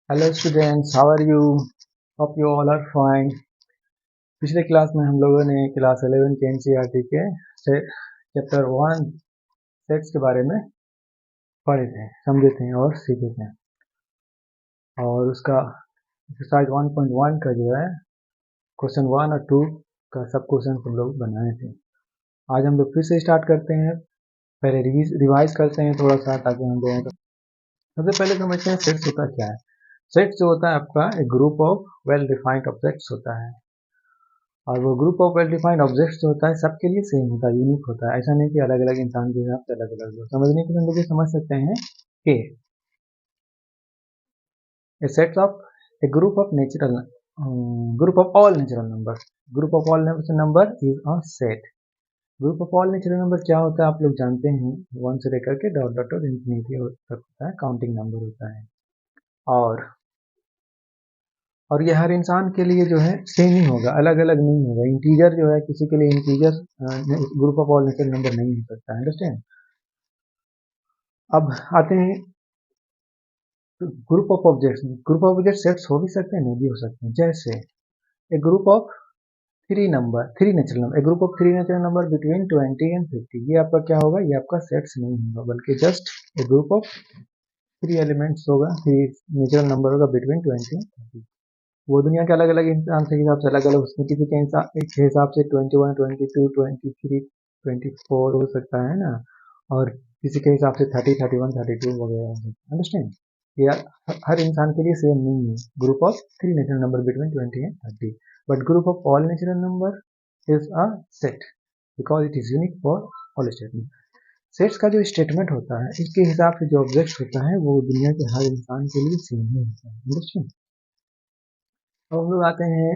Hello students, how are you? Hope you all are fine. पिछले class में हम लोगों ने क्लास 11 के एनसीईआरटी के चैप्टर 1 सेट्स के बारे में पढ़े थे, समझे थे और सीखे थे। और उसका एक्सरसाइज 1.1 का जो है क्वेश्चन 1 और 2 का सब क्वेश्चन हम लोग बनाए थे। आज हम लोग फिर से स्टार्ट करते हैं। पहले रिवाइज करते हैं थोड़ा सा, ताकि हम लोगों को सबसे पहले समझते हैं सेट्स होता क्या है। सेट्स जो होता है आपका एक group of well defined objects होता है, और वो group of well defined objects जो होता है सबके लिए सेम होता है, यूनिक होता है। ऐसा नहीं कि अलग अलग इंसान के हिसाब से अलग अलग हो। समझने के लिए हम लोग ये समझ सकते हैं कि a set of a group of natural group of all natural number, group of all number is a set. Group of all natural number क्या होता है आप लोग जानते हैं, 1 से लेकर के डॉट डॉट और इंफिनिटी तक होता है, काउंटिंग नंबर होता है। और ये हर इंसान के लिए जो है सेम ही होगा, अलग अलग नहीं होगा। इंटीजर जो है किसी के लिए integer group of all natural number नहीं हो सकता है। अंडरस्टैंड? अब आते हैं group of objects. Group of object sets हो भी सकते हैं, नहीं भी हो सकते हैं। जैसे a group of three natural number, a group of three natural number between 20 and 50, ये आपका क्या होगा, ये आपका सेट्स नहीं होगा, बल्कि just a group of three elements होगा, थ्री नेचुरल नंबर होगा बिटवीन 20 एंड 30। वो दुनिया के अलग अलग इंसान के हिसाब से अलग अलग, उसमें किसी के हिसाब से 21, 22, 23, 24 हो सकता है ना, और किसी के हिसाब से 30, 31, 32 वगैरह हो सकता है। अंडरस्टैंड? ये हर इंसान के लिए सेम नहीं है। Group of three natural number between 20 and 30, but group of all natural number is a set because it is unique for all statement. Sets का जो स्टेटमेंट होता है, इसके हिसाब से जो ऑब्जेक्ट होता है वो दुनिया के हर इंसान के लिए सेम ही होता है। अंडरस्टैंड? अब हम लोग आते हैं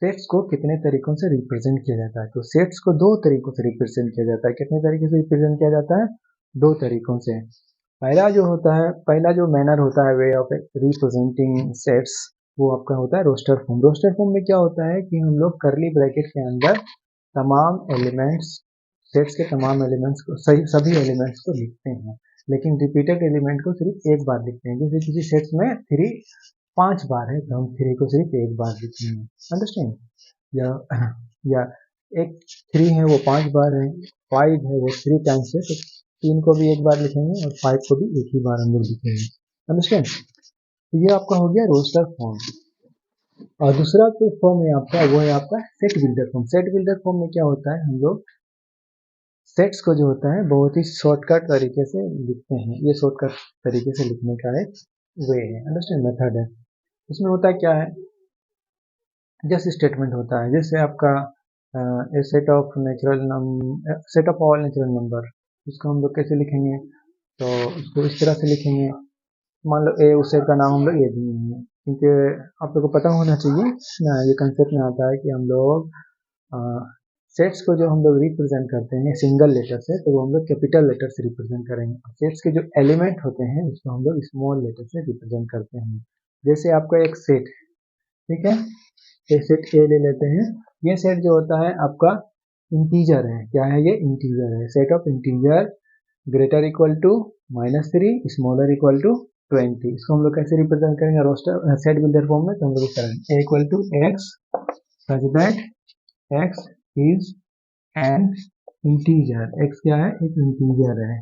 सेट्स को कितने तरीकों से रिप्रेजेंट किया जाता है। तो सेट्स को दो तरीकों से रिप्रेजेंट किया जाता है। कितने तरीके से रिप्रेजेंट किया जाता है? दो तरीकों से। पहला जो मैनर होता है वे ऑफ रिप्रेजेंटिंग सेट्स, वो आपका होता है रोस्टर फॉर्म। रोस्टर फॉर्म में क्या होता है कि हम लोग करली ब्रैकेट के अंदर तमाम एलिमेंट्स, सेट्स के तमाम एलिमेंट्स को, सभी एलिमेंट्स को लिखते हैं, लेकिन रिपीटेड एलिमेंट को सिर्फ एक बार लिखते हैं। जैसे किसी सेट्स में थ्री 5 बार है तो हम थ्री को सिर्फ एक बार लिखेंगे। अंडरस्टैंड? या या एक थ्री है वो 5 बार है, 5 है वो 3 टाइम्स है, तो 3 को भी एक बार लिखेंगे और 5 को भी एक ही बार हम लोग लिखेंगे। अंडरस्टैंड? तो ये आपका हो गया रोस्टर फॉर्म। और दूसरा जो फॉर्म है आपका, वो है आपका set builder form. Set builder form में क्या होता है, हम लोग सेट्स को जो होता है बहुत ही शॉर्टकट तरीके से लिखते हैं। ये शॉर्टकट तरीके से लिखने का एक वे है, अंडरस्टैंड, मेथड है। इसमें होता क्या है, जैसे स्टेटमेंट होता है, जैसे आपका set of set of all natural number, उसको हम लोग कैसे लिखेंगे, तो उसको इस तरह से लिखेंगे। मान लो ए, उस सेट का नाम हम लोग ए दिए हैं, क्योंकि आप लोग को पता होना चाहिए ना, ये कंसेप्ट में आता है कि हम लोग सेट्स को जो हम लोग रिप्रेजेंट करते हैं सिंगल लेटर से, तो वो हम लोग कैपिटल लेटर से रिप्रेजेंट करेंगे। सेट्स के जो एलिमेंट होते हैं उसको हम लोग स्मॉल लेटर से रिप्रेजेंट करते हैं। जैसे आपका एक सेट, ठीक है, ये सेट ए ले लेते हैं। ये सेट जो होता है आपका इंटीजर है। क्या है ये? इंटीजर है। Set of integer greater equal to -3 smaller equal to 20। इसको हम लोग कैसे रिप्रेजेंट करेंगे रोस्टर सेट बिल्डर फॉर्म में? तो हम लोग करेंगे A equal to x such that X is an integer. X क्या है? एक इंटीजर है।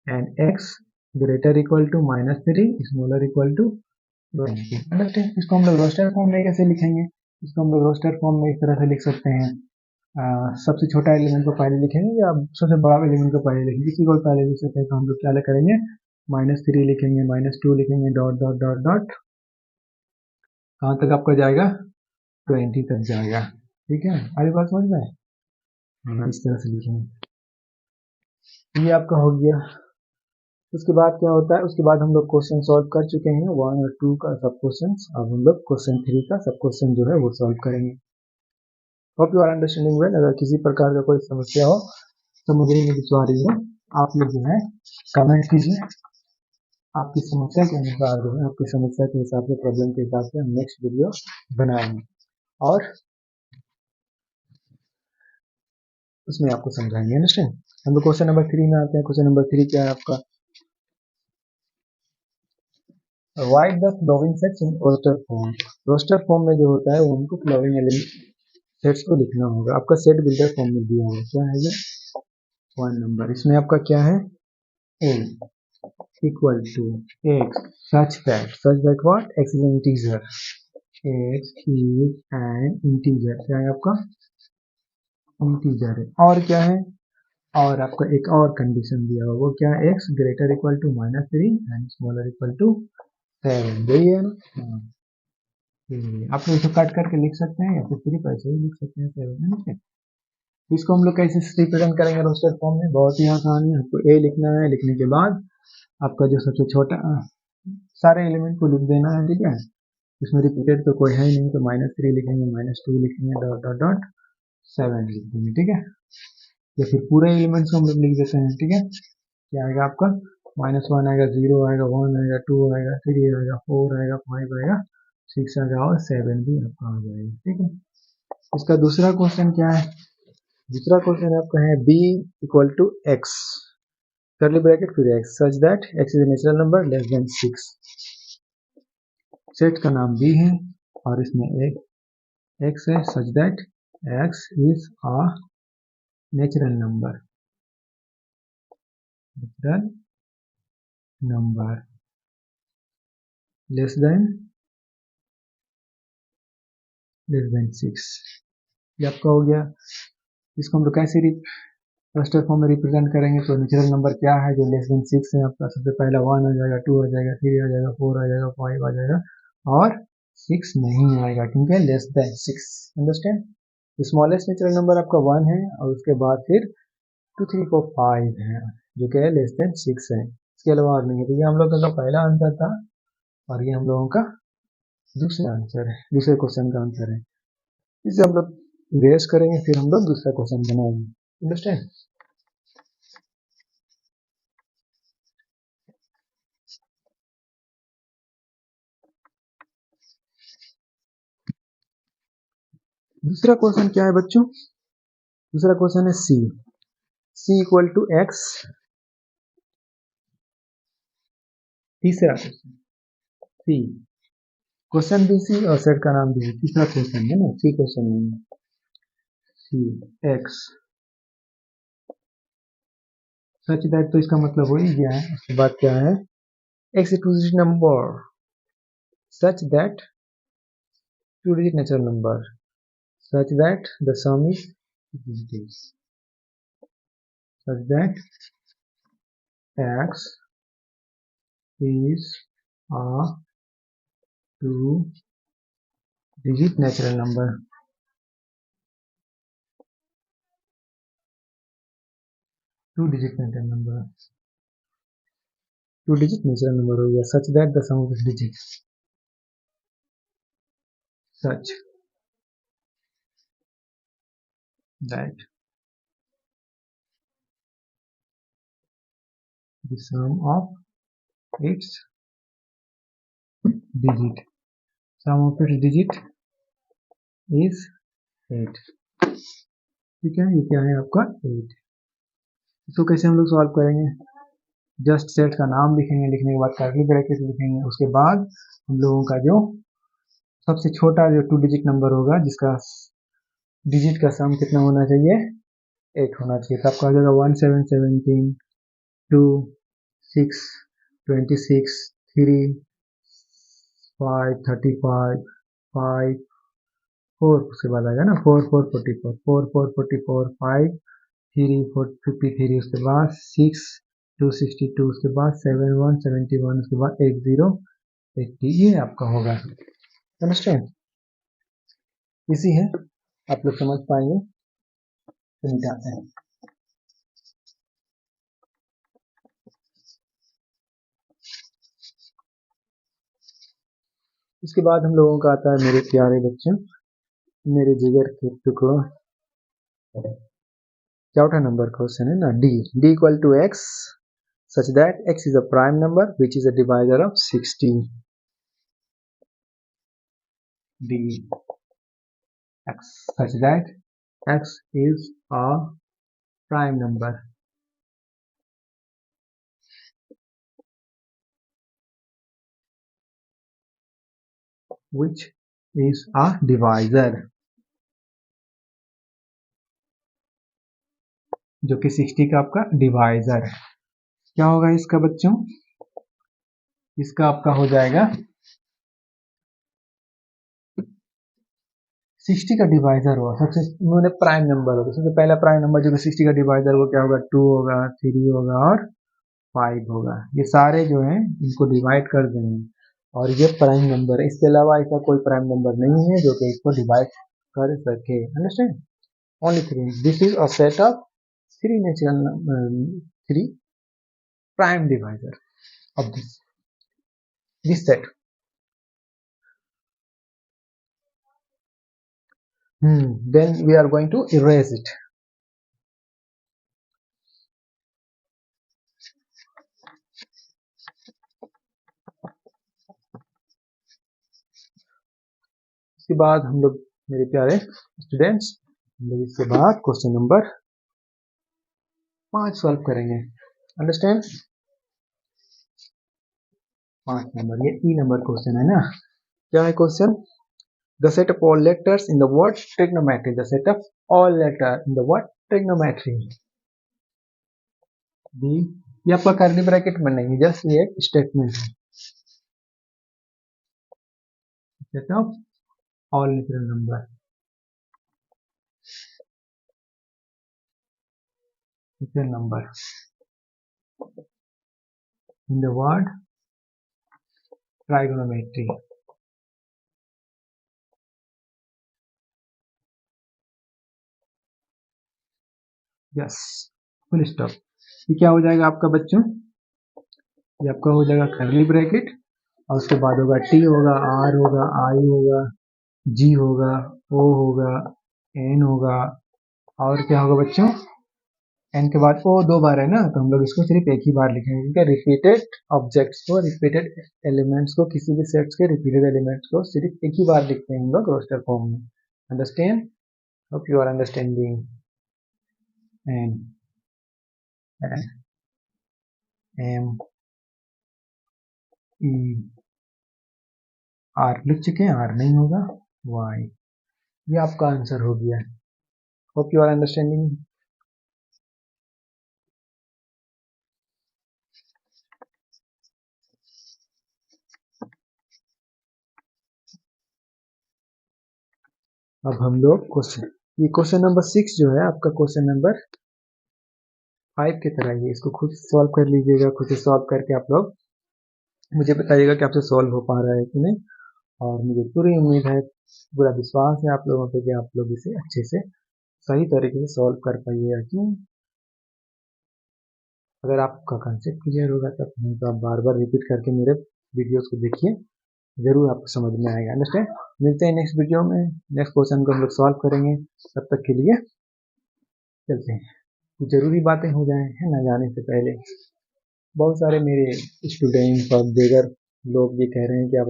And X greater equal to -3 smaller equal to 20। Understand? इसको हम लोग रोस्टर फॉर्म में कैसे लिखेंगे? इसको हम लोग रोस्टर फॉर्म में इस तरह से लिख सकते हैं। सबसे छोटा एलिमेंट को पहले लिखेंगे या सबसे बड़ा एलिमेंट को पहले लिखेंगे? किसी को पहले लिख सकते हैं, तो हम लोग क्या करेंगे, -3 लिखेंगे, -2 लिखेंगे, डॉट डॉट डॉट डॉट, कहाँ तक आपका जाएगा? 20 तक जाएगा। ठीक है, आगे बात समझ में? इस तरह से लिखेंगे। ये आपका हो गया। उसके बाद क्या होता है, उसके बाद हम लोग क्वेश्चन सॉल्व कर चुके हैं 1 और 2 का सब क्वेश्चन। अब हम लोग क्वेश्चन 3 का सब क्वेश्चन जो है वो सॉल्व करेंगे। Hope you are understanding well. अगर किसी प्रकार का कोई समस्या हो, समझने में दुश्वारी आ रही हो, आप लोग जो है कमेंट कीजिए। आपकी समस्या के अनुसार जो है, आपकी समस्या के हिसाब से, प्रॉब्लम के हिसाब से हम नेक्स्ट वीडियो बनाएंगे और उसमें आपको समझाएंगे। अंडरस्टैंड? हम लोग क्वेश्चन नंबर 3 में आते हैं। क्वेश्चन नंबर 3 क्या है आपका? Write the following sets in roster form. Roster form में जो होता है वो हमको फ्लोइंग एलिमेंट सेट्स को लिखना होगा। आपका सेट बिल्डर फॉर्म में दिया होगा, क्या है ये, 1 नंबर। इसमें आपका क्या है, a equal to x such that what, x is an integer, x is an integer, क्या है आपका, इंटीजर है। और क्या है, और आपका एक और कंडीशन दिया हुआ, वो क्या है, x greater equal to -3 and smaller equal to 7, यही है ना। हाँ, आप लोग इसे काट करके लिख सकते हैं या फिर सिर्फ ऐसे ही लिख सकते हैं 7 है। इसको हम लोग कैसे रिप्रेजेंट करेंगे रोस्टर फॉर्म में, बहुत ही आसान है। आपको a लिखना है, लिखने के बाद आपका जो सबसे छोटा सारे एलिमेंट को लिख देना है, ठीक है। इसमें रिपीटेड तो कोई है ही नहीं, तो -3 लिखेंगे, -2 लिखेंगे, डॉट डॉट डॉट 7 लिख देंगे, ठीक है। या फिर पूरे एलिमेंट्स को हम लोग लिख देते हैं, ठीक है। क्या आएगा आपका, -1 आएगा, 0 आएगा, 1 आएगा, 2 आएगा, 3 आएगा, 4 आएगा, 5 आएगा, 6 आएगा और 7 भी आपका आ जाएगा, ठीक है। इसका दूसरा क्वेश्चन क्या है, दूसरा क्वेश्चन आपका है b equal to x, curly bracket फिर x, such that x is a natural number less than 6। Set का नाम b है और इसमें एक x है, such that x is a natural number, natural number less than 6। ये आपका हो गया। इसको हम लोग कैसे रजिस्टर फॉर्म में रिप्रेजेंट करेंगे, तो नेचुरल नंबर क्या है जो लेस देन 6 है, आपका सबसे पहला 1 आ जाएगा, 2 आ जाएगा, 3 आ जाएगा, 4 आ जाएगा, 5 आ जाएगा और 6 नहीं आएगा, क्योंकि less than 6। Understand. Smallest natural number आपका 1 है और उसके बाद फिर 2 3 4 5 है, जो कि लेस देन 6 है। इसके अलावा और नहीं है। तो ये हम लोगों का पहला आंसर था और ये हम लोगों का दूसरा आंसर है, दूसरे क्वेश्चन का आंसर है। इसे हम लोग इरेज करेंगे, फिर हम लोग दूसरा क्वेश्चन बनाएंगे। अंडरस्टैंड। दूसरा क्वेश्चन क्या है बच्चों, दूसरा क्वेश्चन है c इक्वल टू x। तीसरा क्वेश्चन c, क्वेश्चन भी सी और सेट का नाम भी है। तीसरा क्वेश्चन है ना, सी क्वेश्चन नहीं है। c x सच दैट, तो इसका मतलब हो ही गया है। उसके बाद क्या है, x two digit number such that, to digit natural number such that the sum is this, such that x is a two digit natural number, two digit natural number, two digit natural number हो गया। Such that the sum of its digit, such that the sum of its digit, sum of its digit is 8, ठीक है। ये क्या है आपका 8। इसको कैसे हम लोग सॉल्व करेंगे, जस्ट सेट का नाम लिखेंगे, लिखने के बाद कर्ली ब्रैकेट लिखेंगे, उसके बाद हम लोगों का जो सबसे छोटा जो टू डिजिट नंबर होगा, जिसका डिजिट का सम कितना होना चाहिए, 8 होना चाहिए। तो आपका आ जाएगा 1 7 17 2 6 26 3 5 35 5 4, उसके बाद आएगा ना 4 4 44 4 4 44 5 3 4 53, उसके बाद 6 2 62, उसके बाद 7 1 71, उसके बाद 8 0 80, ये आपका होगा। अंडरस्टैंड। इजी है, आप लोग समझ पाएंगे। तो निकालते हैं। इसके बाद हम लोगों का आता है मेरे प्यारे बच्चों, मेरे जिगर के टुकड़ों, चौथा नंबर क्वेश्चन है ना, d equal to x such that x is a prime number which is a divisor of 16, d x such that x is a prime number which is a divisor, जो कि 60 का आपका divisor है। क्या होगा इसका बच्चों? इसका आपका हो जाएगा 60 का डिवाइजर हुआ सबसे मैंने प्राइम नंबर होगा, सबसे पहला प्राइम नंबर जो कि 60 का डिवाइजर वो क्या होगा? 2 होगा, 3 होगा और 5 होगा। ये सारे जो हैं इनको डिवाइड कर देंगे और ये प्राइम नंबर है। इसके अलावा ऐसा कोई प्राइम नंबर नहीं है जो कि इसको डिवाइड कर सके। Understand? Only 3। This is a set of 3 natural 3 prime divisor of this set. Then we are going to erase it. इसके बाद हम लोग मेरे प्यारे स्टूडेंट्स, हम लोग इसके बाद क्वेश्चन नंबर 5 सॉल्व करेंगे। अंडरस्टैंड? 5 नंबर, ये ई नंबर क्वेश्चन है ना। क्या है question? The set of all letters in the word trigonometry. The set of all letters in the word trigonometry. ये आपका कर्ली ब्रैकेट में नहीं है, जस्ट ये एक स्टेटमेंट है। Set of all natural number in the word trigonometry. Yes, full stop. ये क्या हो जाएगा आपका बच्चों? ये आपका हो जाएगा कर्ली ब्रैकेट और उसके बाद होगा टी होगा, आर होगा, आई होगा, जी होगा, ओ होगा, एन होगा और क्या होगा बच्चों? एन के बाद ओ 2 बार है ना, तो हम लोग इसको सिर्फ एक ही बार लिखेंगे क्योंकि रिपीटेड ऑब्जेक्ट्स को, रिपीटेड एलिमेंट्स को, किसी भी सेट्स के रिपीटेड एलिमेंट्स को सिर्फ एक ही बार लिखते हैं हम लोग रोस्टर फॉर्म में। Understand? Hope you are understanding. N M E R लिख चुके हैं, आर नहीं होगा, वाई। ये आपका आंसर हो गया। Hope you are understanding. अब हम लोग ये क्वेश्चन नंबर 6 जो है आपका क्वेश्चन नंबर 5 की तरह ही, इसको खुद सॉल्व कर लीजिएगा। खुद से सॉल्व करके आप लोग मुझे बताइएगा कि आपसे सॉल्व हो पा रहा है कि नहीं। और मुझे पूरी उम्मीद है, पूरा विश्वास है आप लोगों पे कि आप लोग इसे अच्छे से सही तरीके से सॉल्व कर पाइएगा। क्यों? अगर आपका कंसेप्ट क्लियर होगा तब, नहीं तो आप बार बार रिपीट करके मेरे वीडियोस को देखिए, जरूर आपको समझ में आएगा। अंडरस्टैंड? मिलते हैं नेक्स्ट वीडियो में, नेक्स्ट क्वेश्चन को हम लोग सॉल्व करेंगे। तब तक के लिए चलते हैं। कुछ जरूरी बातें हो जाए है ना जाने से पहले। बहुत सारे मेरे स्टूडेंट्स और दीगर लोग ये कह रहे हैं कि आप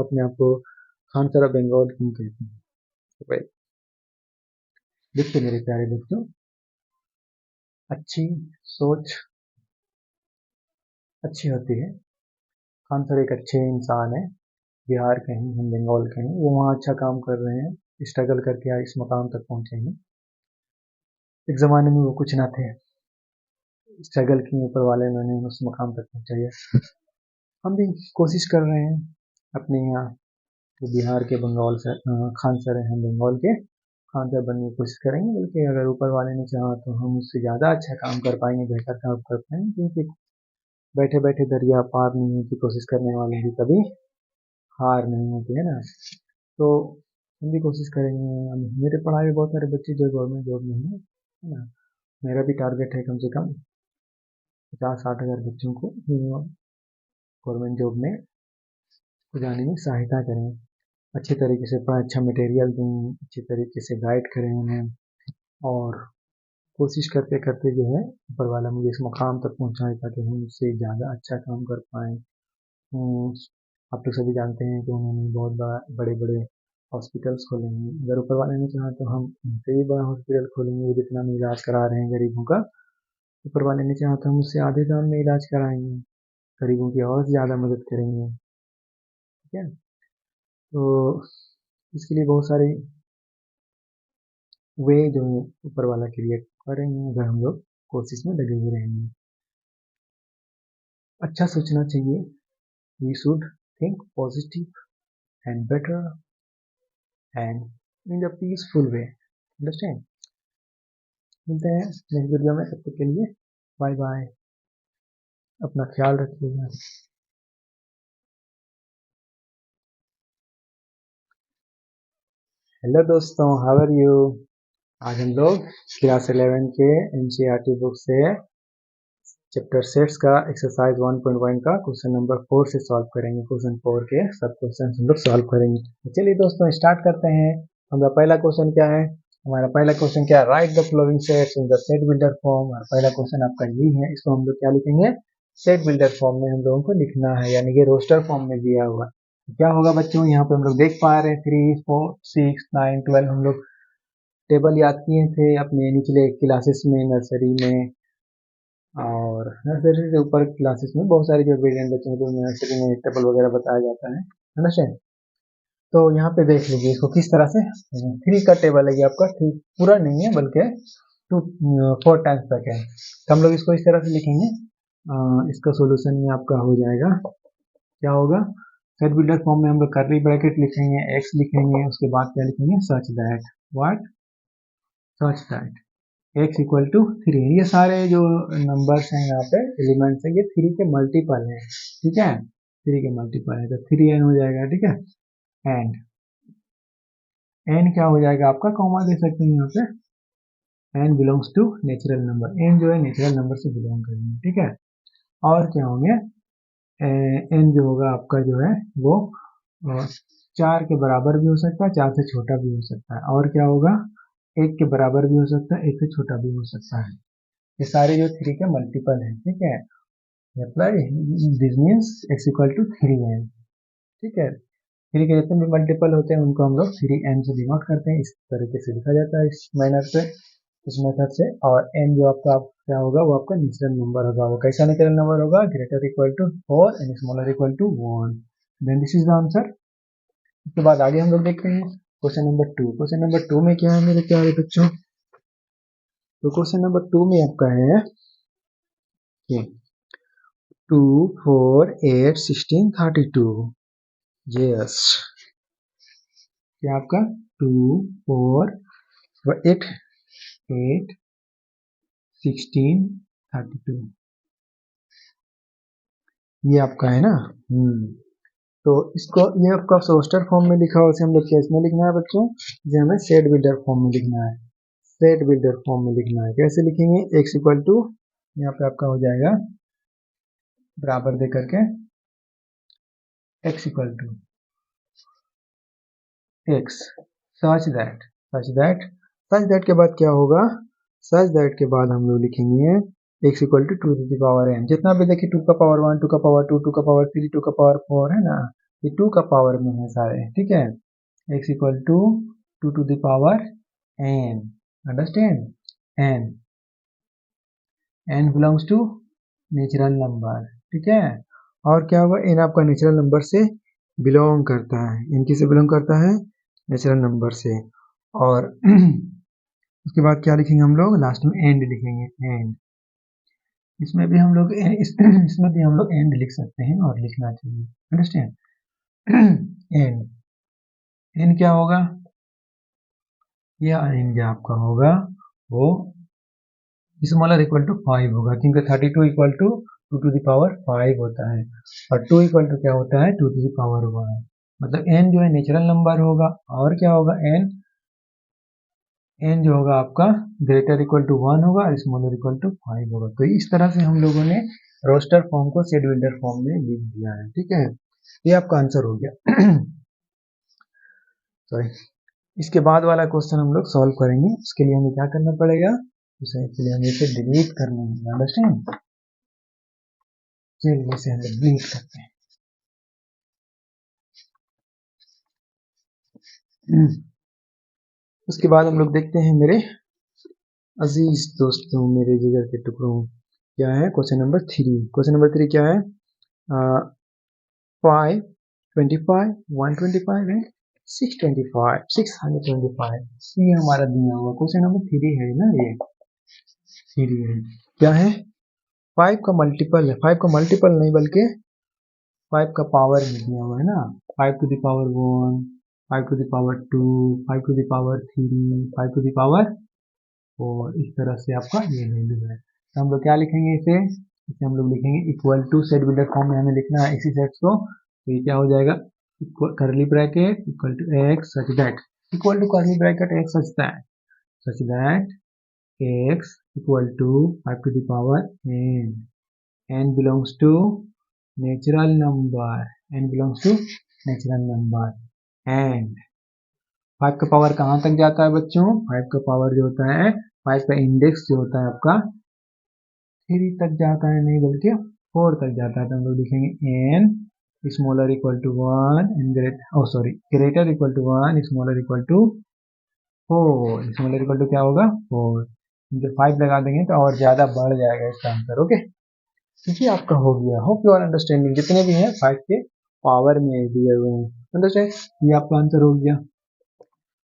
अपने आप को खान सर बंगाल क्यों कहते हैं। तो भाई देखिए मेरे प्यारे बच्चों, अच्छी सोच अच्छी होती है। खान सर एक अच्छे इंसान है, बिहार के हैं, हम बंगाल के हैं। वो वहाँ अच्छा काम कर रहे हैं, स्ट्रगल करके इस मकाम तक पहुँचे हैं। एक ज़माने में वो कुछ ना थे, स्ट्रगल किए, ऊपर वाले ने उन्हें उस मकाम तक पहुँचाया। हम भी कोशिश कर रहे हैं अपने यहाँ, तो बिहार के बंगाल से खान सर हैं, हम बंगाल के खान सर बनने की कोशिश करेंगे। बल्कि अगर ऊपर वाले ने चाहा तो हम उससे ज़्यादा अच्छा काम कर पाएंगे, बेहतर काम कर पाएंगे। क्योंकि बैठे बैठे दरिया पार नहीं होती, कोशिश करने वाले की कभी हार नहीं होती है ना। तो हम भी कोशिश करेंगे। मेरे पढ़ाए हुए बहुत सारे बच्चे जो गवर्नमेंट जॉब में हैं, है ना। मेरा भी टारगेट है कम से कम 50-60 हज़ार बच्चों को गवर्नमेंट जॉब में जाने में सहायता करें। अच्छे तरीके से पढ़ाएं, अच्छा मटेरियल दें, अच्छे तरीके से गाइड करें उन्हें। और कोशिश करते करते जो है ऊपर वाला मुझे इस मुकाम तक पहुंचाए ताकि हम उससे ज़्यादा अच्छा काम कर पाएँ। आप लोग सभी जानते हैं कि उन्होंने बहुत बड़े बड़े हॉस्पिटल्स खोले हैं। अगर ऊपर वाले ने चाहा तो हम उनसे भी बड़ा हॉस्पिटल खोलेंगे। जितना हम इलाज करा रहे हैं गरीबों का, ऊपर वाले ने चाहा तो हम उससे आधे दाम में इलाज कराएंगे, गरीबों की और ज़्यादा मदद करेंगे। ठीक है? तो इसके लिए बहुत सारे वे जो है ऊपर वाला क्रिएट करेंगे अगर हम लोग कोशिश में लगे हुए रहेंगे। अच्छा सोचना चाहिए, we should think positive and better and in the peaceful way. Understand. मिलते हैं नेक्स्ट वीडियो में, तब तक के लिए बाय बाय, अपना ख्याल रखिएगा। हेलो दोस्तों, हाउ आर यू। आज हम लोग क्लास 11 के एनसीईआरटी बुक से चैप्टर सेट्स का एक्सरसाइज 1.1 का क्वेश्चन नंबर 4 से सॉल्व करेंगे। क्वेश्चन 4 के सब क्वेश्चन हम लोग सॉल्व करेंगे। तो चलिए दोस्तों स्टार्ट करते हैं। हमारा पहला क्वेश्चन क्या है? हमारा पहला क्वेश्चन क्या है? Right the following sets in the set builder form. और पहला क्वेश्चन आपका यही है, इसको हम लोग क्या लिखेंगे? सेट बिल्डर फॉर्म में हम लोगों को लिखना है, यानी कि रोस्टर फॉर्म में दिया हुआ। क्या होगा बच्चों, यहाँ पे हम लोग देख पा रहे हैं 3, 4, 6, 9, 12 हम लोग टेबल याद किए थे अपने निचले क्लासेस में, नर्सरी में, और नर्सरी से ऊपर क्लासेस में बहुत सारे जो ग्रेड बच्चों को नर्सरी में टेबल वगैरह बताया जाता है, अंडरस्टैंड। तो यहाँ पे देख लीजिए इसको किस तरह से 3 का टेबल है ये आपका, 3 पूरा नहीं है बल्कि 4 टाइम्स तक है। तो हम लोग इसको इस तरह से लिखेंगे। इसका सोल्यूशन में आपका हो जाएगा, क्या होगा? सेट बिल्डर फॉर्म में हम लोग कर्ली ब्रैकेट लिखेंगे, एक्स लिखेंगे, उसके बाद क्या लिखेंगे? Such that, what? Such that x equal to 3। ये सारे जो नंबर्स हैं यहाँ पे एलिमेंट्स हैं, ये 3 के मल्टीपल हैं, ठीक है? 3 के मल्टीपल है तो 3n हो जाएगा, ठीक है? एंड n क्या हो जाएगा आपका? कॉमा दे सकते हैं यहाँ पे, n belongs to natural number. n जो है नेचुरल नंबर से बिलोंग करेंगे, ठीक है? और क्या होंगे? n जो होगा आपका जो है वो 4 के बराबर भी हो सकता है, 4 से छोटा भी हो सकता है, और क्या होगा? 1 के बराबर भी हो सकता है, 1 से छोटा भी हो सकता है। ये सारे जो 3 के मल्टीपल है, ठीक है? मतलब this means x equal to 3n, ठीक है? 3 के जितने भी मल्टीपल होते हैं उनको हम लोग 3n से डिनोट करते हैं, इस तरीके से लिखा जाता है, इस मैनर से, इस मेथड से। और n जो आपका क्या होगा? वो आपका नेचुरल नंबर होगा। वो कैसा नेचुरल नंबर होगा? Greater equal to 4 and smaller equal to 1। Then this is the answer. उसके बाद आगे हम लोग देखते हैं क्वेश्चन नंबर 2। क्वेश्चन नंबर 2 में क्या है मेरे प्यारे बच्चों? तो क्वेश्चन नंबर 2 में आपका है कि 2, 4, 8, 16, 32। यस, क्या आपका 2, 4, 8, 8, 16, 32 ये आपका है ना। तो इसको ये आपका रोस्टर फॉर्म में लिखा हुआ, उसे हम लोग क्या इसमें लिखना है बच्चों? जो हमें सेट बिल्डर फॉर्म में लिखना है। सेट बिल्डर फॉर्म में लिखना है। कैसे लिखेंगे? x इक्वल टू, यहाँ पे आपका हो जाएगा बराबर दे करके x equal to x such that, such that, such that के बाद क्या होगा? सच दैट के बाद हम लोग लिखेंगे x equal to 2 to the power n। जितना भी देखिए 2 का पावर 1, 2 का पावर 2, 2 का पावर 3, 2 का पावर 4 है ना, ये 2 का पावर में है सारे, ठीक है? x equal to 2 to the power n, understand? n n belongs to natural number, ठीक है? और क्या होगा? n आपका नेचुरल नंबर से बिलोंग करता है। n किससे बिलोंग करता है? नेचुरल नंबर से। और उसके बाद क्या लिखेंगे हम लोग? लास्ट में एंड लिखेंगे, एंड। इसमें भी हम लोग इसमें भी हम लोग एंड लिख सकते हैं और लिखना चाहिए, अंडरस्टैंड? एंड, एंड क्या होगा? यह एंड जो आपका होगा वो स्मॉलर इक्वल टू 5 होगा, क्योंकि 32 equal to 2 to the power 5 होता है, और 2 इक्वल टू क्या होता है? 2 टू द पावर 1। मतलब n जो है नेचुरल नंबर होगा, और क्या होगा? n जो होगा आपका ग्रेटर इक्वल टू 1 होगा और स्मॉलर इक्वल टू 5 होगा। तो इस तरह से हम लोगों ने रोस्टर फॉर्म को सेट बिल्डर फॉर्म में लिख दिया है, ठीक है? ये आपका आंसर हो गया। सॉरी, इसके बाद वाला क्वेश्चन हम लोग सॉल्व करेंगे। उसके लिए हमें क्या करना पड़ेगा? इसके लिए हमें इसे डिलीट करना है, अंडरस्टैंड? चलिए इसे हम लोग डिलीट करते हैं। उसके बाद हम लोग देखते हैं मेरे अजीज दोस्तों, मेरे जिगर के टुकड़ों, क्या है क्वेश्चन नंबर 3। क्वेश्चन नंबर 3 क्या है? 5 25, 125 एंड 625, 625। ये हमारा दिया हुआ क्वेश्चन नंबर 3 है ना, ये 3 है। क्या है? 5 का मल्टीपल है, 5 का मल्टीपल नहीं बल्कि 5 का पावर में दिया हुआ है ना, 5 to the power 1, 5 to the power 2, 5 to the power 3, 5 to the power 4। इस तरह से आपका ये वैल्यू है। तो हम लोग क्या लिखेंगे इसे हम लोग लिखेंगे equal to, set builder form में हमें लिखना है इसी सेट्स को। तो ये क्या हो जाएगा, curly bracket equal to x such that, equal to curly bracket X such that x equal to 5 to the power n belongs to natural number, n belongs to natural number, and 5 का power कहाँ तक जाता है बच्चों? 5 का power जो होता है, 5 का इंडेक्स जो होता है आपका 3 तक जाता है, नहीं बल्कि 4 तक जाता है। तो हम लोग लिखेंगे n smaller equal to 1 and greater equal to 1, smaller equal to 4, smaller equal to क्या होगा 4। जब 5 लगा देंगे तो और ज्यादा बढ़ जाएगा इसका आंसर। ओके, क्योंकि आपका हो गया। होप यू आर अंडरस्टैंडिंग, जितने भी हैं 5 के पावर में दिए हुए हैं, अंडरस्टैंड, ये आपका आंसर हो गया।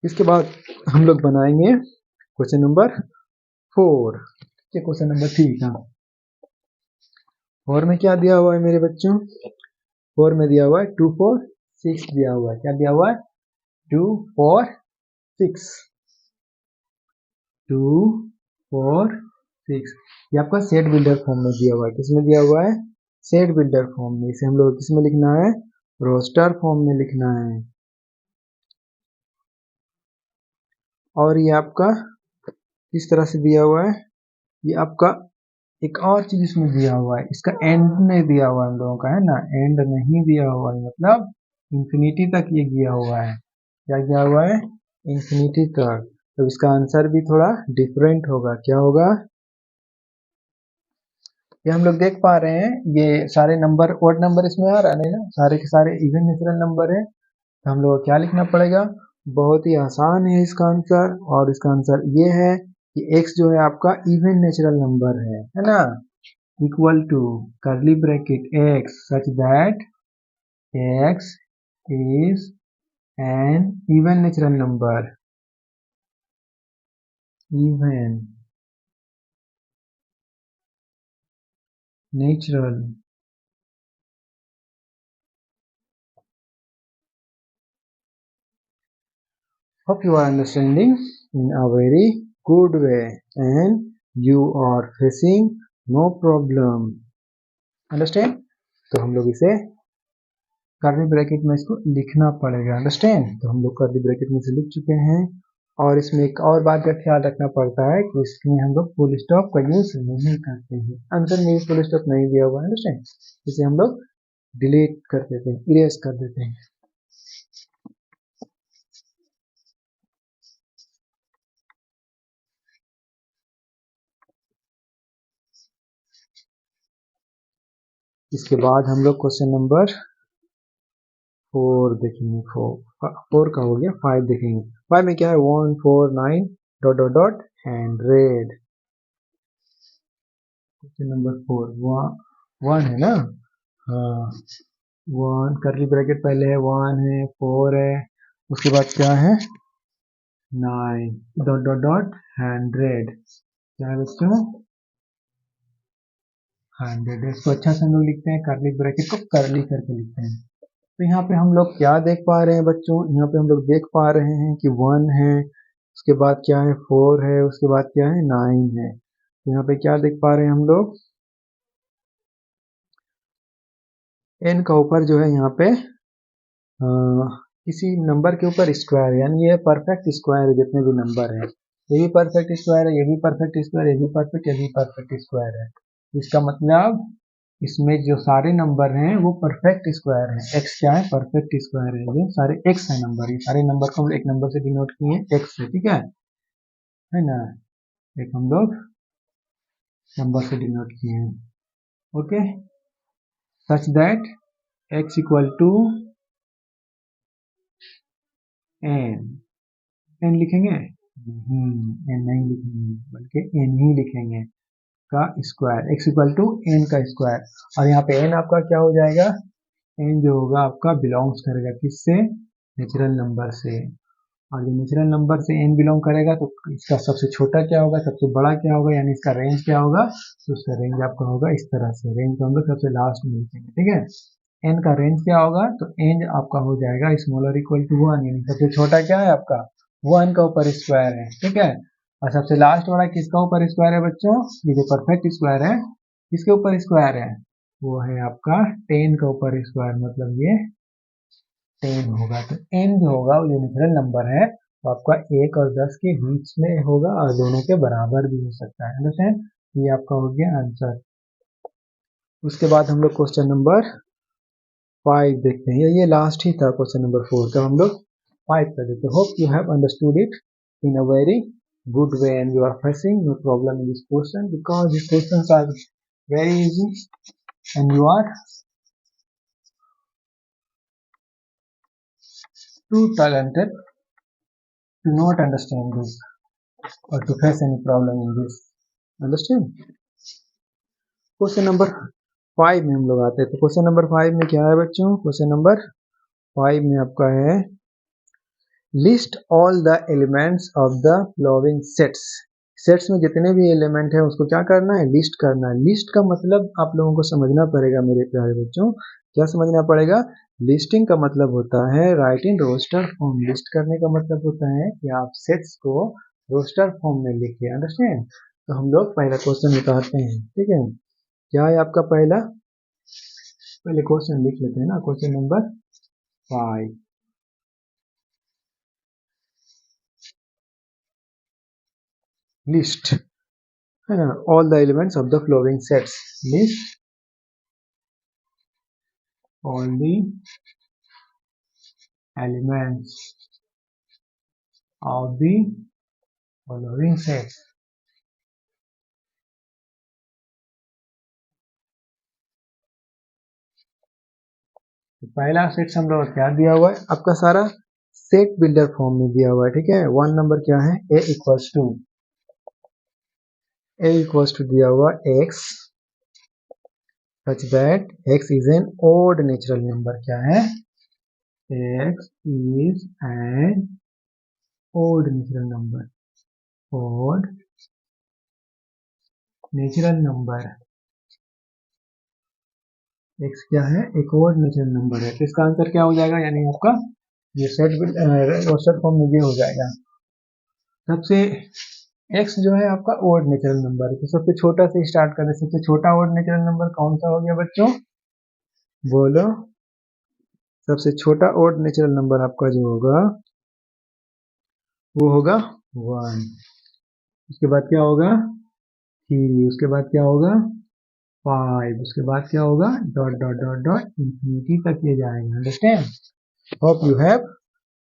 इसके बाद हम लोग बनाएंगे क्वेश्चन नंबर 4। क्वेश्चन नंबर 3 का 4 में क्या दिया हुआ है मेरे बच्चों? 4 में दिया हुआ है 2 4 6 दिया हुआ है। क्या दिया हुआ है? 2 4 6, 2 4 6। ये आपका सेट बिल्डर फॉर्म में दिया हुआ है। किसमें दिया हुआ है? सेट बिल्डर फॉर्म में। इसे हम लोग किसमें लिखना है? रोस्टर फॉर्म में लिखना है। और ये आपका किस तरह से दिया हुआ है? ये आपका एक और चीज इसमें दिया हुआ है, इसका एंड नहीं दिया हुआ है हम लोगों का, है ना, एंड नहीं दिया हुआ है, मतलब इंफिनिटी तक ये दिया हुआ है। क्या दिया हुआ है? इंफिनिटी तक। तो इसका आंसर भी थोड़ा डिफरेंट होगा। क्या होगा? ये हम लोग देख पा रहे हैं, ये सारे नंबर ओड नंबर इसमें आ रहा है ना, सारे के सारे इवन नेचुरल नंबर है। तो हम लोग को क्या लिखना पड़ेगा? बहुत ही आसान है इसका आंसर, और इसका आंसर ये है कि x जो है आपका इवन नेचुरल नंबर है ना, equal to curly bracket x such that x is an even natural number, even natural. Hope you are understanding in a very good way and you are facing no problem. Understand? तो हम लोग इसे curly bracket में इसको लिखना पड़ेगा। Understand? तो हम लोग कर्ली ब्रैकेट में से लिख चुके हैं। और इसमें एक और बात का ख्याल रखना पड़ता है कि इसमें हम लोग फुल स्टॉप का यूज नहीं करते हैं। आंसर में फुल स्टॉप नहीं दिया हुआ है। अंडरस्टैंड? इसे हम लोग डिलीट कर देते हैं, इरेज कर देते हैं। इसके बाद हम लोग क्वेश्चन नंबर 4 देखेंगे। 4 का हो गया। 5 देखेंगे। 5 में क्या है? 1 4 9 dot dot dot 100। Question number 4 1 है ना, हाँ 1 करली ब्रैकेट पहले है, 1 है, 4 है, उसके बाद क्या है? 9 डॉट डॉट डॉट 100। क्या है बच्चों? 100 है। इसको अच्छा से हम लोग लिखते हैं, करली ब्रैकेट को करली करके लिखते हैं। तो यहाँ पे हम लोग क्या देख पा रहे हैं बच्चों? यहाँ पे हम लोग देख पा रहे हैं कि 1 है, उसके बाद क्या है? 4 है, उसके बाद क्या है? 9 है। तो यहाँ पे क्या देख पा रहे हैं हम लोग? n का ऊपर जो है यहाँ पे किसी नंबर के ऊपर स्क्वायर है, यानी ये परफेक्ट स्क्वायर है। जितने भी नंबर है, ये भी परफेक्ट स्क्वायर है, ये भी परफेक्ट स्क्वायर, ये भी परफेक्ट, ये भी परफेक्ट स्क्वायर है। इसका मतलब इसमें जो सारे नंबर हैं वो परफेक्ट स्क्वायर हैं। x क्या है? परफेक्ट स्क्वायर है। ये सारे x है नंबर, ये सारे नंबर को हम एक नंबर से डिनोट किए हैं, x से। ठीक है ना, एक हम लोग नंबर से डिनोट किए हैं। Okay, such that x equal to n लिखेंगे n नहीं लिखेंगे बल्कि n ही लिखेंगे का square, x equal to n का स्क्वायर। और यहाँ पे n आपका क्या हो जाएगा? एन जो होगा आपका बिलोंग्स करेगा किससे, नेचुरल नंबर से। और जो नेचुरल नंबर से एन बिलोंग करेगा तो इसका सबसे छोटा क्या होगा, सबसे बड़ा क्या होगा, यानी इसका रेंज क्या होगा, तो उसका रेंज आपका होगा इस तरह से। रेंज को हम लोग सबसे लास्ट में लिखेंगे, ठीक है। एन का रेंज क्या होगा, तो एन आपका हो जाएगा स्मॉलर इक्वल टू 1, यानी सबसे छोटा क्या है आपका 1 का ऊपर स्क्वायर है, ठीक है। और सबसे लास्ट वाला किसका ऊपर स्क्वायर है बच्चों, ये जो परफेक्ट स्क्वायर है किसके ऊपर स्क्वायर है, वो है आपका 10 का ऊपर स्क्वायर, मतलब ये 10 होगा। तो n जो होगा वो जो नेचुरल नंबर है वो आपका 1 और 10 के बीच में होगा और दोनों के बराबर भी हो सकता है, अंडरस्टैंड। ये आपका हो गया आंसर। उसके बाद हम लोग क्वेश्चन नंबर 5 देखते हैं, ये लास्ट ही था क्वेश्चन नंबर 4 का, हम लोग 5 कर देते हैं। Hope you have understood it in a very good way and you are facing no problem in this question because these questions are very easy and you are too talented to not understand this or to face any problem in this, understand। Question number 5 में हम लोग आते हैं। तो question number 5 में क्या है बच्चों, क्वेश्चन नंबर 5 में आपका है list all the elements of the following sets. Sets में जितने भी एलिमेंट है उसको क्या करना है, लिस्ट करना है। लिस्ट का मतलब आप लोगों को समझना पड़ेगा मेरे प्यारे बच्चों, क्या समझना पड़ेगा, लिस्टिंग का मतलब होता है write in roster form. List करने का मतलब होता है कि आप सेट्स को रोस्टर फॉर्म में लिखिए, अंडरस्टैंड। तो हम लोग पहला क्वेश्चन उतारते हैं, ठीक है। क्या है आपका पहला, पहले क्वेश्चन लिख लेते हैं ना, क्वेश्चन नंबर 5। लिस्ट है ना, all the elements of the following sets, list all the elements of the following sets. तो पहला सेट हम लोग क्या दिया हुआ है आपका, सारा सेट बिल्डर फॉर्म में दिया हुआ है, ठीक है। 1 नंबर क्या है, a इक्वल्स टू दिया हुआ x such that x is an odd natural number। क्या है, x is an odd natural number, odd natural number। x क्या है, एक odd natural number है। तो इसका आंसर क्या हो जाएगा, यानी आपका ये सेट रोस्टर फॉर्म में ये हो जाएगा। सबसे x जो है आपका ओड नेचुरल नंबर है, तो सबसे छोटा से स्टार्ट करें। सबसे छोटा ओड नेचुरल नंबर कौन सा हो गया बच्चों, बोलो। सबसे छोटा ओड नेचुरल नंबर आपका जो होगा वो होगा 1। उसके बाद क्या होगा 3, उसके बाद क्या होगा 5, उसके बाद क्या होगा dot dot dot dot infinity तक ये जाएगा, understand. Hope you have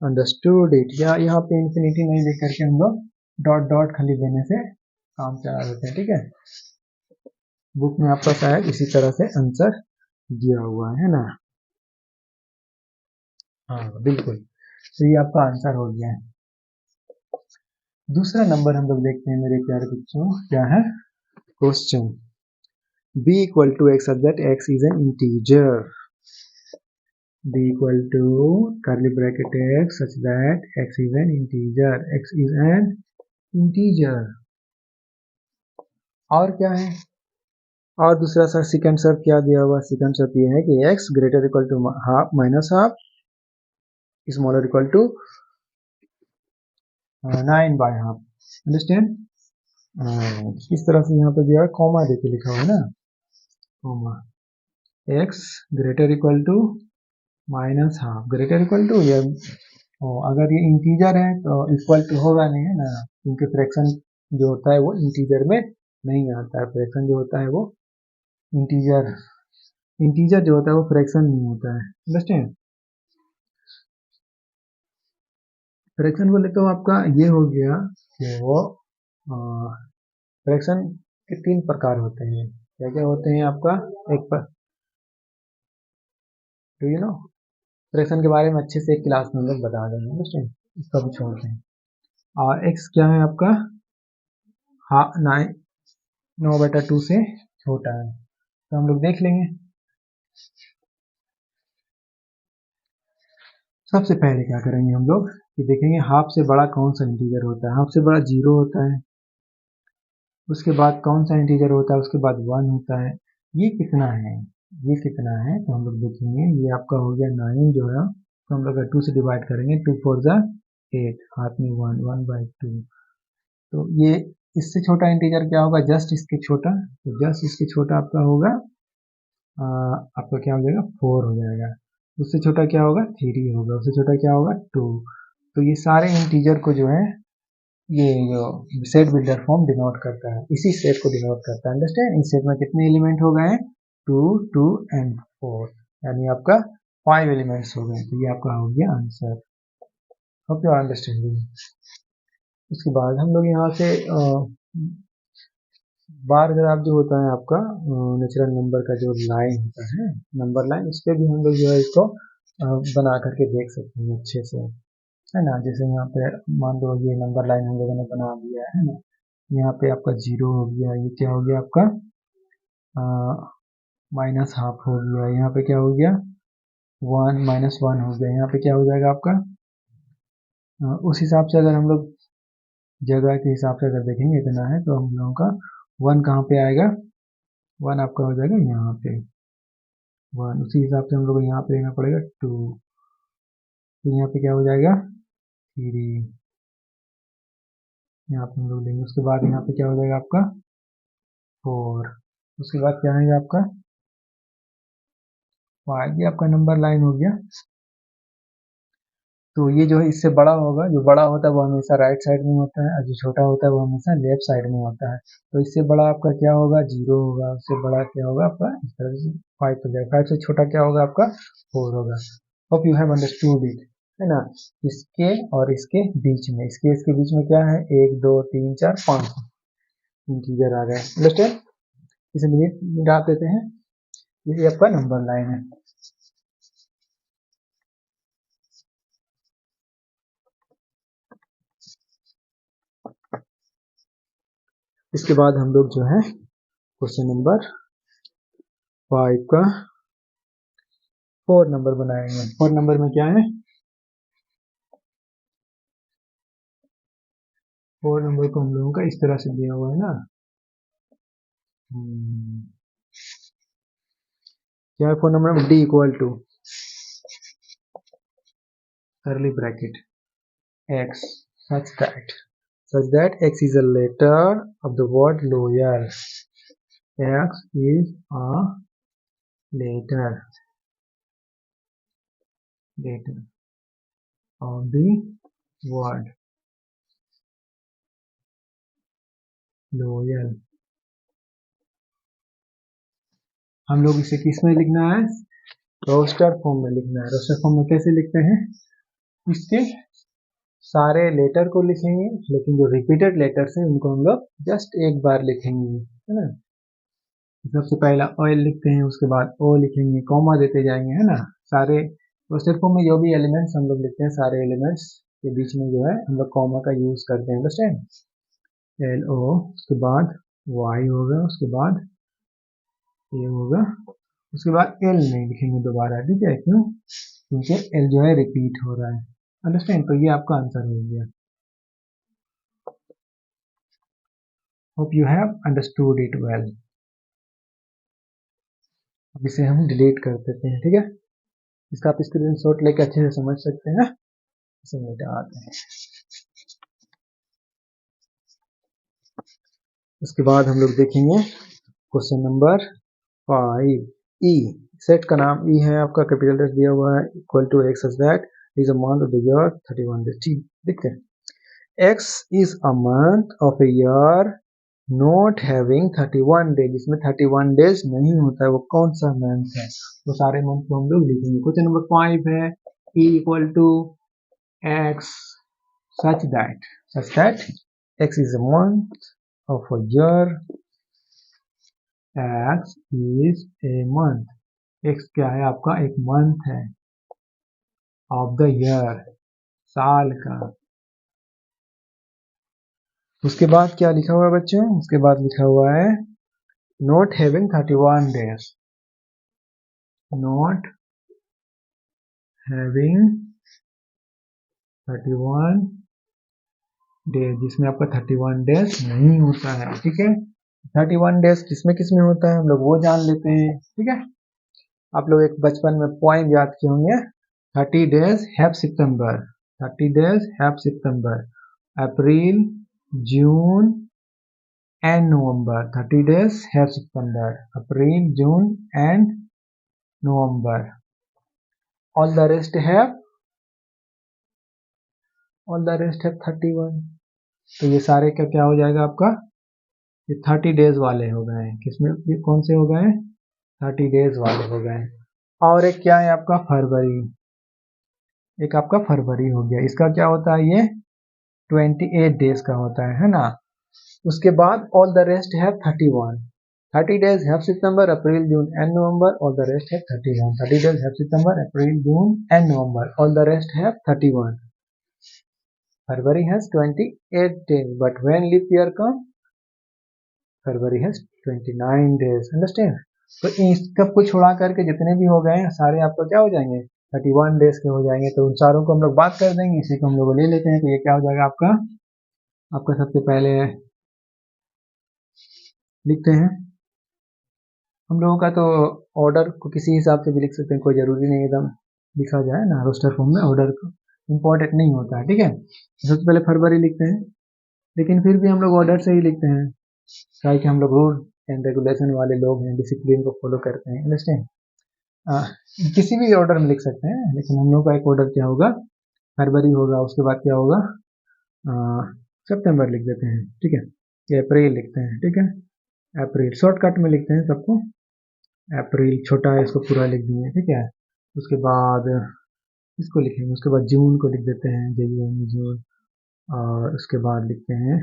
understood it. या यहाँ पे इंफिनिटी नहीं लिख करके हम लोग डॉट डॉट खाली देने से काम चला देते हैं, ठीक है। बुक में आपका शायद इसी तरह से आंसर दिया हुआ है ना, हाँ बिल्कुल। तो ये आपका आंसर हो गया है। दूसरा नंबर हम लोग देखते हैं मेरे प्यारे बच्चों, क्या है question b equal to x such that x is an integer. b equal to curly bracket x such that x is an integer, x is an integer. और क्या है, और दूसरा सर सेकंड शर्त क्या दिया हुआ, सेकंड शर्त ये है कि x greater equal to half minus half smaller equal to 9/2, understand. इस तरह से यहाँ पे दिया है, कॉमा देके लिखा हुआ है ना, comma x greater equal to minus half greater equal to ये, अगर ये इंटीजर है तो इक्वल टू होगा नहीं, है ना, क्योंकि फ्रैक्शन जो होता है वो इंटीजर में नहीं आता है। फ्रैक्शन जो होता है वो इंटीजर इंटीजर जो होता है वो फ्रैक्शन नहीं होता है, अंडरस्टैंड। फ्रैक्शन बोले तो आपका ये हो गया कि वो फ्रैक्शन के 3 प्रकार होते हैं। क्या क्या होते हैं आपका, एक पर डू यू नो, फ्रैक्शन के बारे में अच्छे से एक क्लास में हम लोग बता देंगे, अंडरस्टैंड, इसका भी छोड़ते हैं। और एक्स क्या है आपका, हाँ 9/2 से छोटा है, तो हम लोग देख लेंगे। सबसे पहले क्या करेंगे हम लोग कि देखेंगे हाफ से बड़ा कौन सा इंटीजर होता है। हाफ से बड़ा 0 होता है, उसके बाद कौन सा इंटीजर होता है, उसके बाद 1 होता है। ये कितना है, ये कितना है, तो हम लोग देखेंगे ये आपका हो गया 9 जो है, तो हम लोग 2 से डिवाइड करेंगे, 2 4 जा 8, हाथ में 1, 1/2। तो ये इससे छोटा इंटीजर क्या होगा, जस्ट इसके छोटा, तो जस्ट इसके छोटा आपका होगा आपका क्या हो जाएगा 4 हो जाएगा। उससे छोटा क्या होगा 3 होगा, उससे छोटा क्या होगा 2। तो ये सारे इंटीजर को जो है ये जो सेट बिल्डर फॉर्म डिनोट करता है, इसी सेट को डिनोट करता है। अंडरस्टैंड, इस सेट में कितने एलिमेंट हो गए हैं 2 2 एंड 4, यानी आपका 5 एलिमेंट्स हो गए। तो ये आपका हो गया answer. Hope you are understanding. उसके बाद हम लोग यहाँ से बार ग्राफ जो होता है आपका नेचुरल नंबर का जो लाइन होता है, नंबर लाइन, उस पर भी हम लोग जो है इसको बना करके देख सकते हैं अच्छे से, है ना। जैसे यहाँ पे मान लो ये नंबर लाइन हम लोगों ने बना दिया है ना, यहाँ पे आपका 0 हो गया, ये क्या हो गया आपका -½ हो गया, यहाँ पे क्या हो गया 1 -1 हो गया, यहाँ पे क्या हो जाएगा आपका उस हिसाब से अगर हम लोग जगह के हिसाब से अगर देखेंगे इतना है, तो हम लोगों का 1 कहाँ पे आएगा, 1 आपका हो जाएगा यहाँ पे 1, उसी हिसाब से हम लोग यहाँ पे लेना पड़ेगा 2, फिर यहाँ पे क्या हो जाएगा 3, यहाँ पे हम लोग लेंगे। उसके बाद यहाँ पे क्या हो जाएगा आपका 4, उसके बाद क्या आएगा आपका 5। ये आपका नंबर लाइन हो गया। तो ये जो है इससे बड़ा होगा, जो बड़ा होता है वो हमेशा राइट साइड में होता है, और जो छोटा होता है वो हमेशा लेफ्ट साइड में होता है। तो इससे बड़ा आपका क्या होगा 0 होगा, उससे बड़ा क्या होगा आपका इस तरह से 5 हो जाएगा, 5 से छोटा क्या होगा आपका 4 होगा। Hope you have understood it, है ना। इसके और इसके बीच में, इसके बीच में क्या है 1 2 3 4 5 इंटीजर आ गए। अंडरस्टैंड, इसे मिटा देते हैं, ये आपका नंबर लाइन है। इसके बाद हम लोग जो है क्वेश्चन नंबर 5 का 4 नंबर बनाएंगे। 4 नंबर में क्या है, 4 नंबर को हम लोगों का इस तरह से दिया हुआ है ना, क्या है 4 नंबर में, d equal to curly bracket x such that x is a letter of the word lawyer, x is a letter of the word lawyer। हम लोग इसे किस में लिखना है, रोस्टर फॉर्म में लिखना है। रोस्टर फॉर्म में कैसे लिखते हैं, इसके सारे लेटर को लिखेंगे, लेकिन जो रिपीटेड लेटर्स हैं उनको हम लोग जस्ट एक बार लिखेंगे, है ना। सबसे पहला ऑयल लिखते हैं, उसके बाद ओ लिखेंगे, कॉमा देते जाएंगे, है ना। सारे रोस्टर फॉर्म में जो भी एलिमेंट्स हम लोग लिखते हैं, सारे एलिमेंट्स के बीच में जो है हम लोग कॉमा का यूज करते हैं। अंडरस्टैंड, एल ओ, उसके बाद वाई होगा, उसके बाद ए होगा, उसके बाद एल नहीं लिखेंगे दोबारा, ठीक है, क्यों, क्योंकि एल जो है रिपीट हो रहा है। अंडरस्टैंड, तो ये आपका आंसर हो गया। Hope you have understood it well. अब इसे हम डिलीट कर देते हैं, ठीक है। इसका आप स्क्रीनशॉट लेके अच्छे से समझ सकते हैं। इसे मिटा देते हैं। उसके बाद हम लोग देखेंगे क्वेश्चन नंबर 5, ई। सेट का नाम ई है, आपका कैपिटल लेटर दिया हुआ है, equal to x such that is a month of the year 31 days. ठीक, देखते हैं, x is a month of a year not having 31 days, इसमें 31 डेज नहीं होता है, वो कौन सा मंथ है, वो सारे मंथ को हम लोग लिखेंगे। क्वेश्चन नंबर 5 है, e equal to x such that x is a month of a year, x is a month, x क्या है आपका एक मंथ है, ऑफ द ईयर साल का। उसके बाद क्या लिखा हुआ है बच्चों, उसके बाद लिखा हुआ है not having 31 days, not having 31 days, जिसमें आपका 31 डेज नहीं होता है। ठीक है, 31 डेज किसमें किसमें होता है हम लोग वो जान लेते हैं। ठीक है, आप लोग एक बचपन में पोएम याद किए होंगे, 30 days have September, 30 days have September, April, June and November, 30 days have September, April, June and November, all the rest have 31। तो ये सारे का क्या हो जाएगा आपका, ये 30 डेज वाले हो गए हैं। किसमें, ये कौन से हो गए, 30 डेज वाले हो गए। और एक क्या है आपका फरवरी, एक आपका फरवरी हो गया, इसका क्या होता है, ये 28 डेज का होता है ना। उसके बाद ऑल द रेस्ट है 31, 30 डेज है September, April, June and November, all the rest है 31, 30 डेज है September, April, June and November, all the rest है 31। February has 28 days, but when leap year comes, February has 29 days। Understand. तो इन सबको छुड़ा करके जितने भी हो गए हैं सारे आपको क्या हो जाएंगे, 31 डेज के हो जाएंगे। तो उन सारों को हम लोग बात कर देंगे, इसी को हम लोग ले लेते हैं। तो ये क्या हो जाएगा आपका, आपका सबसे पहले लिखते हैं हम लोगों का। तो ऑर्डर को किसी हिसाब से भी लिख सकते हैं, कोई जरूरी नहीं एकदम लिखा जाए ना रोस्टर फॉर्म में, ऑर्डर इंपॉर्टेंट नहीं होता है। ठीक है, सबसे पहले फरवरी लिखते हैं, लेकिन फिर भी हम लोग ऑर्डर से ही लिखते हैं, क्या कि हम लोग रूल एंड रेगुलेशन वाले लोग हैं, डिसिप्लिन को फॉलो करते हैं। अंडरस्टैंड। किसी भी ऑर्डर में लिख सकते हैं, लेकिन हम लोग का एक ऑर्डर क्या होगा, फरवरी होगा, उसके बाद क्या होगा, सितंबर लिख देते हैं। ठीक है, ये अप्रैल लिखते हैं। ठीक है, अप्रैल शॉर्टकट में लिखते हैं सबको, अप्रैल छोटा है इसको पूरा लिख दिए। ठीक है, उसके बाद इसको लिखेंगे, उसके बाद जून को लिख देते हैं, जून, और उसके बाद लिखते हैं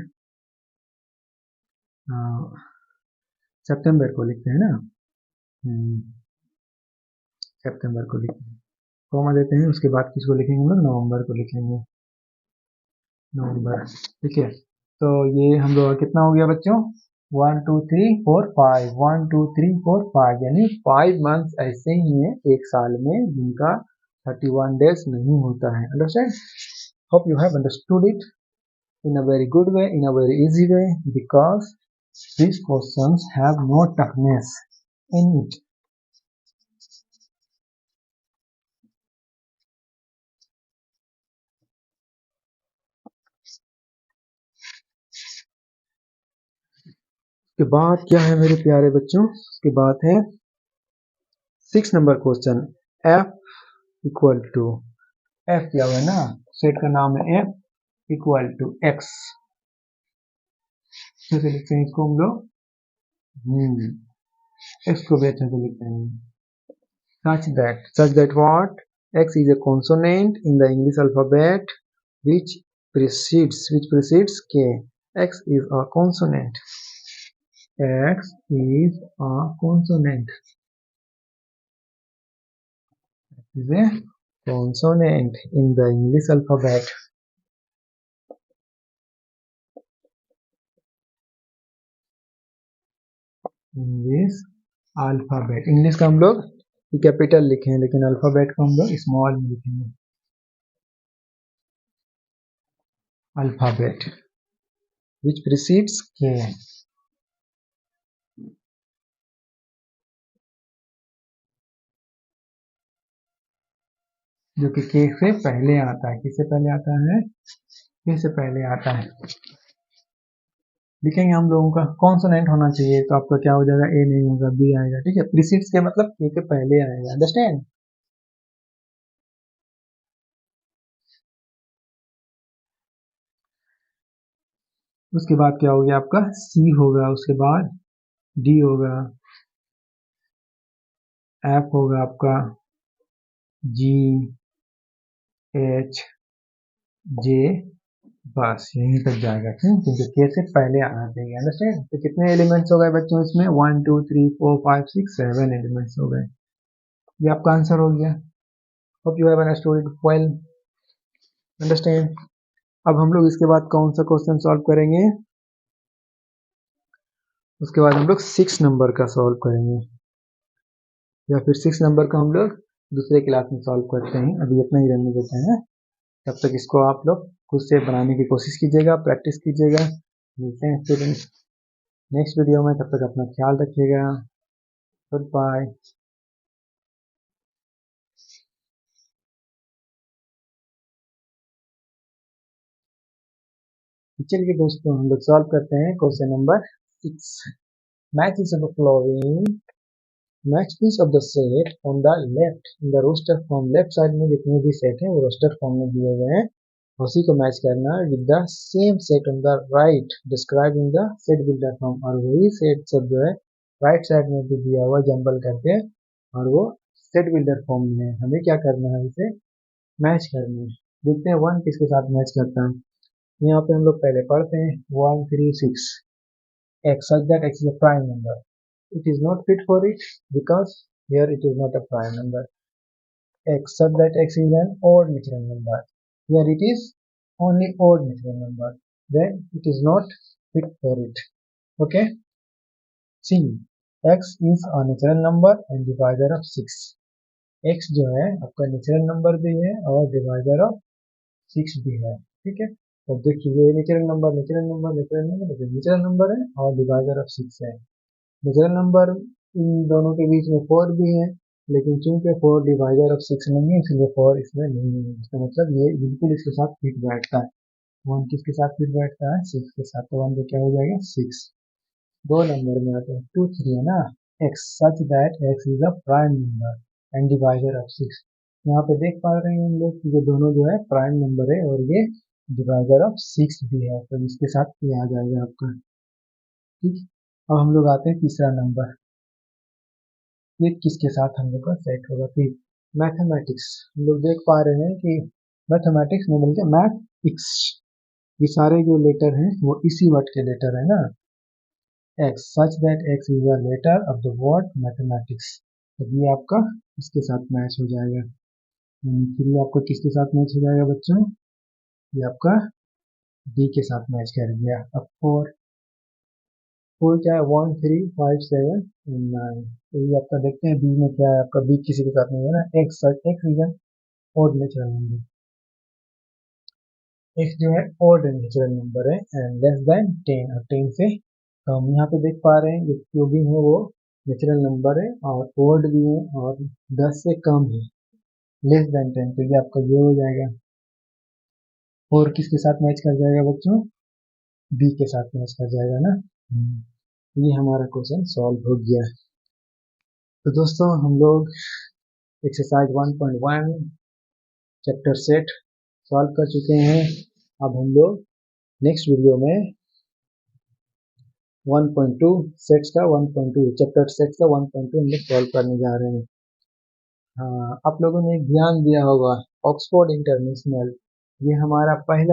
सितंबर को लिखते हैं ना, सितंबर को लिखते हैं, कॉमा देते हैं। उसके बाद किसको लिखेंगे हम लोग, नवंबर को लिखेंगे, नवंबर। ठीक है, तो ये हम लोग कितना हो गया बच्चों, 1 2 3 4 5, 1 2 3 4 5, यानी 5 मंथ्स ऐसे ही हैं एक साल में जिनका 31 डेज नहीं होता है। Understand. Hope you have understood it in a very good way, in a very easy way, because these questions have no toughness in it. उसके बाद क्या है मेरे प्यारे बच्चों, उसके बाद है 6 number question, f equal to, f क्या हुआ ना, सेट का नाम है f इक्वल टू x, अच्छे से लिखते हैं इसको हम लोग, x को भी अच्छे से लिखते हैं, such that what, x is a consonant in the English alphabet which precedes k, x is a consonant, x is a consonant, is a consonant in the English alphabet. English alphabet, English का हम लोग capital लिखे हैं, लेकिन alphabet को हम लोग small में लिखेंगे, अल्फाबेट which precedes k, जो कि k से पहले आता है। किससे पहले आता है, k से पहले आता है। लिखेंगे हम लोगों का कॉन्सोनेंट होना चाहिए, तो आपका क्या हो जाएगा, ए नहीं होगा, बी आएगा। ठीक है, प्रीसीड्स के मतलब के पहले आएगा। अंडरस्टैंड। उसके बाद क्या हो गया आपका, सी होगा, उसके बाद डी होगा, एफ होगा आपका, जी, एच, जे, बस यहीं तक जाएगा। क्यों, क्योंकि के से पहले आना चाहिए। अंडरस्टैंड। तो कितने एलिमेंट्स हो गए बच्चों इसमें, 1 2 3 4 5 6 7 एलिमेंट्स हो गए। ये आपका आंसर हो गया। Hope you have understood it well. Understand. अब हम लोग इसके बाद कौन सा क्वेश्चन सॉल्व करेंगे, उसके बाद हम लोग 6 नंबर का सॉल्व करेंगे, या फिर 6 नंबर का हम लोग दूसरे क्लास में सॉल्व करते हैं। अभी इतना ही रहने देते हैं। तब तक इसको आप लोग खुद से बनाने की कोशिश कीजिएगा, प्रैक्टिस कीजिएगा। मिलते हैं स्टूडेंट्स नेक्स्ट वीडियो में, तब तक अपना ख्याल रखिएगा। Good bye. चलिए दोस्तों हम लोग सॉल्व करते हैं question number 6। Match each of following, match piece of the set on the left in the roster form. Left side में जितने भी सेट हैं वो रोस्टर फॉर्म में दिए हुए हैं, उसी को मैच करना है with the same set on the right describe in the set builder form. और वही सेट सब जो है राइट साइड में भी दिया हुआ जंबल करके, और वो सेट बिल्डर फॉर्म में है। हमें क्या करना है, इसे मैच करना है। देखते हैं वन किसके साथ मैच करता है। यहाँ पे हम लोग पहले पढ़ते हैं 1 3 6 x such that x is a prime number. It is not fit for it because here it is not a prime number. X such that x is an odd natural number. Here it is only odd natural number. Then it is not fit for it. Okay. C. X is a natural number and divisor of 6. X जो है आपका natural number भी है और divisor of 6 भी है। ठीक है, तो देखिए ये natural number natural number natural number natural number है और डिवाइजर ऑफ 6 है। नेचुरल नंबर इन दोनों के बीच में 4 भी है, लेकिन चूंकि 4 डिवाइजर ऑफ 6 नहीं है इसलिए 4 इसमें नहीं है। इसका मतलब ये बिल्कुल इसके साथ फिट बैठता है। 1 किसके साथ फिट बैठता है, 6 के साथ। तो 1 को क्या हो जाएगा 6। दो नंबर में आते हैं 2 3 है ना। x such that x is a prime number and divisor of 6। यहाँ पे देख पा रहे हैं हम लोग कि ये दोनों जो है प्राइम नंबर है और ये डिवाइजर ऑफ 6 भी है, तो इसके साथ ये आ जाएगा आपका। ठीक, अब हम लोग आते हैं तीसरा नंबर, ये किसके साथ हम लोग का सेट होगा। फिर मैथमेटिक्स हम लोग देख पा रहे हैं कि मैथमेटिक्स में मिलकर मैथ x, ये सारे जो लेटर हैं वो इसी वर्ड के लेटर है ना। x such that x is a letter of the word mathematics। तो ये आपका इसके साथ मैच हो जाएगा। फिर ये आपका किसके साथ मैच हो जाएगा बच्चों, ये आपका d के साथ मैच कर गया। अब 4 4 क्या है 1 3 5 7 9। तो ये आपका देखते हैं b में क्या है, आपका b किसी के साथ नहीं है ना। x is an odd natural number, x जो है ओड नेचुरल नंबर है एंड लेस देन 10 और 10 से कम। यहाँ पे देख पा रहे हैं जो भी है वो नेचुरल नंबर है और ओड भी है और 10 से कम है, लेस देन 10। तो ये आपका ये हो जाएगा। और किसके साथ मैच कर जाएगा बच्चों, बी के साथ मैच कर जाएगा ना। ये हमारा क्वेश्चन सॉल्व हो गया। तो दोस्तों हम लोग एक्सरसाइज 1.1 चैप्टर सेट सॉल्व कर चुके हैं। अब हम लोग नेक्स्ट वीडियो में 1.2 सेट्स का 1.2 चैप्टर सेट्स का 1.2 हम लोग सॉल्व करने जा रहे हैं। हाँ, आप लोगों ने ध्यान दिया होगा ऑक्सफोर्ड इंटरनेशनल, ये हमारा पहला